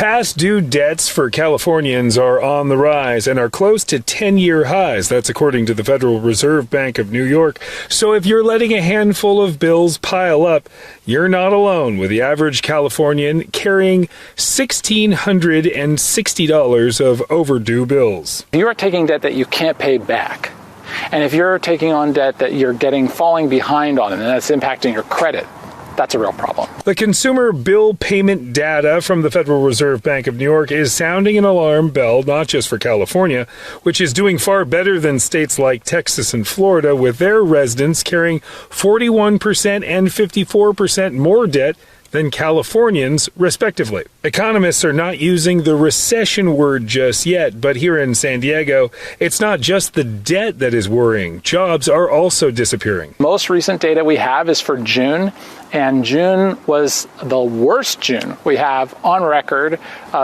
Past due debts for Californians are on the rise and are close to 10-year highs. That's according to the Federal Reserve Bank of New York. So if you're letting a handful of bills pile up, you're not alone, with the average Californian carrying $1,660 of overdue bills. If you are taking debt that you can't pay back, and if you're taking on debt that you're falling behind on, and that's impacting your credit, that's a real problem. The consumer bill payment data from the Federal Reserve Bank of New York is sounding an alarm bell, not just for California, which is doing far better than states like Texas and Florida, with their residents carrying 41% and 54% more debt than Californians, respectively. Economists are not using the recession word just yet, but here in San Diego, it's not just the debt that is worrying. Jobs are also disappearing. Most recent data we have is for June, and June was the worst June we have on record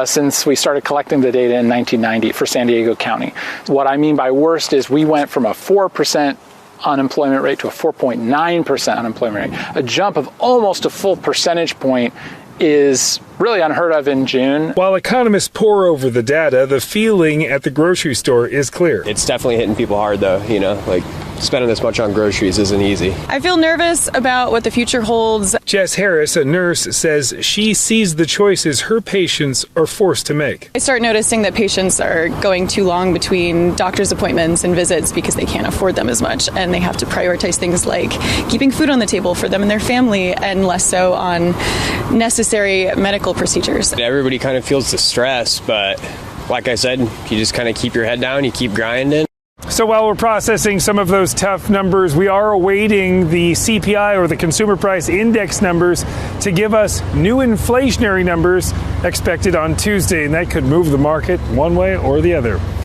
since we started collecting the data in 1990 for San Diego County. What I mean by worst is we went from a 4% unemployment rate to a 4.9% unemployment rate. A jump of almost a full percentage point is really unheard of in June. While economists pore over the data, the feeling at the grocery store is clear. It's definitely hitting people hard, though. Spending this much on groceries isn't easy. I feel nervous about what the future holds. Jess Harris, a nurse, says she sees the choices her patients are forced to make. I start noticing that patients are going too long between doctor's appointments and visits because they can't afford them as much, and they have to prioritize things like keeping food on the table for them and their family, and less so on necessary medical procedures. Everybody kind of feels the stress, but like I said, you just kind of keep your head down, you keep grinding. So while we're processing some of those tough numbers, we are awaiting the CPI, or the Consumer Price Index numbers, to give us new inflationary numbers expected on Tuesday, and that could move the market one way or the other.